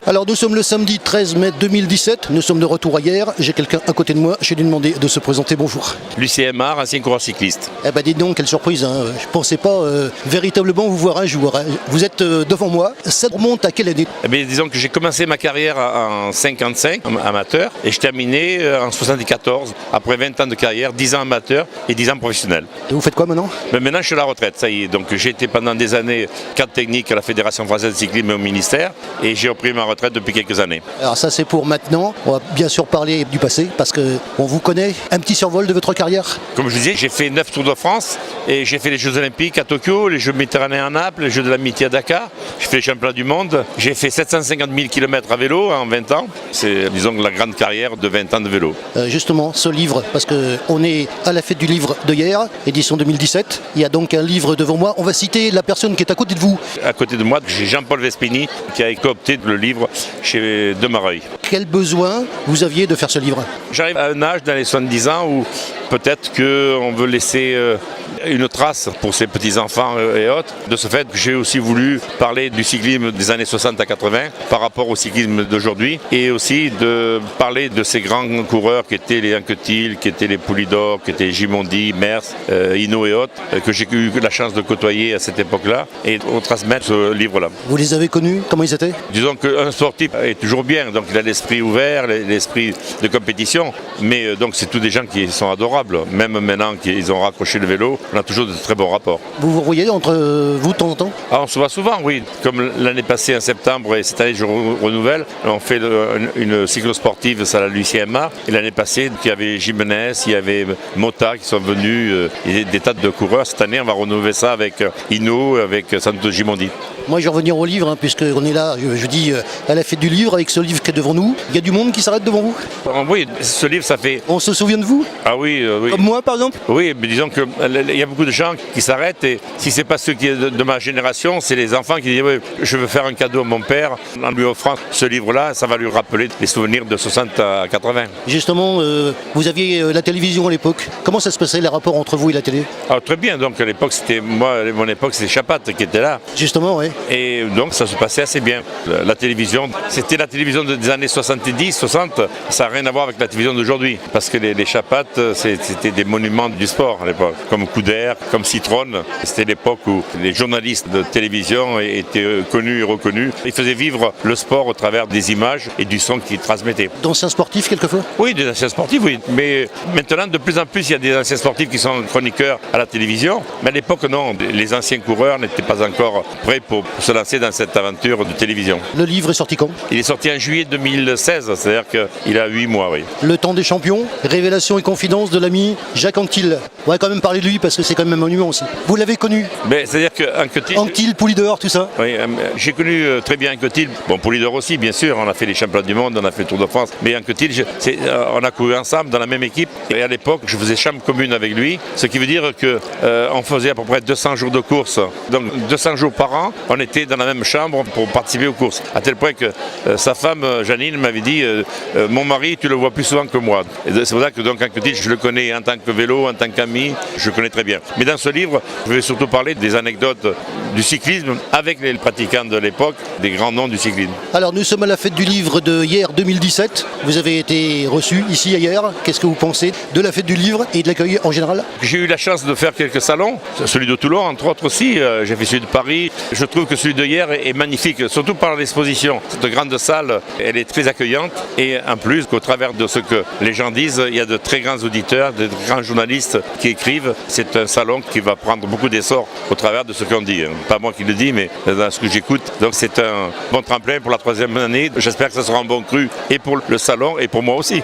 Alors nous sommes le samedi 13 mai 2017, nous sommes de retour à hier, j'ai quelqu'un à côté de moi, je vais lui demander de se présenter, bonjour. Lucien Aymar, ancien coureur cycliste. Eh ben dites donc, quelle surprise, hein. Je ne pensais pas véritablement vous voir un jour, hein. Vous êtes devant moi, ça remonte à quelle année? Eh bien, disons que j'ai commencé ma carrière en 55, amateur, et je terminais en 74, après 20 ans de carrière, 10 ans amateur et 10 ans professionnel. Et vous faites quoi maintenant? Mais maintenant je suis à la retraite, ça y est, donc j'ai été pendant des années cadre technique à la Fédération française de cyclisme et au ministère, et j'ai repris ma retraite depuis quelques années. Alors ça c'est pour maintenant, on va bien sûr parler du passé, parce qu'on vous connaît, un petit survol de votre carrière. Comme je disais, j'ai fait 9 Tours de France, et j'ai fait les Jeux Olympiques à Tokyo, les Jeux Méditerranéens à Naples, les Jeux de l'Amitié à Dakar, j'ai fait les Championnats du Monde, j'ai fait 750 000 km à vélo en 20 ans, c'est disons la grande carrière de 20 ans de vélo. Justement, ce livre, parce qu'on est à la fête du livre de hier, édition 2017, il y a donc un livre devant moi, on va citer la personne qui est à côté de vous. À côté de moi, j'ai Jean-Paul Vespini qui a coopté le livre chez Demareuil. Quel besoin vous aviez de faire ce livre? J'arrive à un âge dans les 70 ans où peut-être qu'on veut laisser une trace pour ses petits-enfants et autres. De ce fait, j'ai aussi voulu parler du cyclisme des années 60 à 80 par rapport au cyclisme d'aujourd'hui et aussi de parler de ces grands coureurs qui étaient les Anquetil, qui étaient les Poulidor, qui étaient les Gimondi, Mers, Hinault et autres, que j'ai eu la chance de côtoyer à cette époque-là et de transmettre ce livre-là. Vous les avez connus? Comment ils étaient? Disons qu'un sportif est toujours bien, donc il a l'esprit ouvert, l'esprit de compétition, mais donc c'est tous des gens qui sont adorables. Même maintenant qu'ils ont raccroché le vélo, on a toujours de très bons rapports. Vous vous voyez entre vous de temps en temps? On se voit souvent, oui. Comme l'année passée en septembre et cette année je renouvelle, on fait une cyclosportive, ça la Lucien Aymar. Et l'année passée, il y avait Jimenez, il y avait Mota qui sont venus, et des tas de coureurs. Cette année, on va renouveler ça avec Hinault, avec Santos Gimondi. Moi, je vais revenir au livre, hein, puisqu'on est là, je dis, à la fête du livre, avec ce livre qui est devant nous. Il y a du monde qui s'arrête devant vous? Oui, ce livre, ça fait... On se souvient de vous? Ah oui, oui. Comme moi, par exemple? Oui, mais disons qu'il y a beaucoup de gens qui s'arrêtent, et si ce n'est pas ceux qui de ma génération, c'est les enfants qui disent oui, je veux faire un cadeau à mon père en lui offrant ce livre-là, ça va lui rappeler les souvenirs de 60 à 80. Justement, vous aviez la télévision à l'époque. Comment ça se passait, les rapports entre vous et la télé? Alors, très bien, donc à l'époque, mon époque, c'était Chapat qui était là. Justement, oui. Et donc ça se passait assez bien. La télévision, c'était la télévision des années 70, 60, ça n'a rien à voir avec la télévision d'aujourd'hui. Parce que les Chapat, c'était des monuments du sport à l'époque, comme Couder, comme Citroën. C'était l'époque où les journalistes de télévision étaient connus et reconnus. Ils faisaient vivre le sport au travers des images et du son qu'ils transmettaient. D'anciens sportifs, quelquefois? Oui, des anciens sportifs, oui. Mais maintenant, de plus en plus, il y a des anciens sportifs qui sont chroniqueurs à la télévision. Mais à l'époque, non. Les anciens coureurs n'étaient pas encore prêts pour se lancer dans cette aventure de télévision. Le livre est sorti quand? Il est sorti en juillet 2016, c'est-à-dire qu'il a 8 mois, oui. Le temps des champions, révélation et confidence de l'ami Jacques Anquetil. On va quand même parler de lui parce que c'est quand même un monument aussi. Vous l'avez connu? C'est-à-dire que Anquetil, Poulidor, tout ça? Oui, j'ai connu très bien Anquetil. Bon, Poulidor aussi, bien sûr. On a fait les championnats du monde, on a fait le Tour de France. Mais Anquetil, on a couru ensemble dans la même équipe. Et à l'époque, je faisais chambre commune avec lui. Ce qui veut dire qu'on faisait à peu près 200 jours de course. Donc 200 jours par an, on était dans la même chambre pour participer aux courses. À tel point que sa femme, Janine, m'avait dit mon mari, tu le vois plus souvent que moi. C'est pour ça que donc Anquetil, je le connais en tant que vélo, en tant qu'ami, je le connais très bien. Mais dans ce livre, je vais surtout parler des anecdotes du cyclisme avec les pratiquants de l'époque, des grands noms du cyclisme. Alors nous sommes à la fête du livre de hier 2017. Vous avez été reçu ici hier. Qu'est-ce que vous pensez de la fête du livre et de l'accueil en général? J'ai eu la chance de faire quelques salons, celui de Toulon entre autres aussi, j'ai fait celui de Paris. Je trouve que celui de hier est magnifique, surtout par l'exposition. Cette grande salle, elle est très accueillante et en plus, qu'au travers de ce que les gens disent, il y a de très grands auditeurs, de grands journalistes qui écrivent. C'est un salon qui va prendre beaucoup d'essor au travers de ce qu'on dit. Pas moi qui le dis, mais dans ce que j'écoute. Donc c'est un bon tremplin pour la 3e année. J'espère que ça sera un bon cru et pour le salon et pour moi aussi.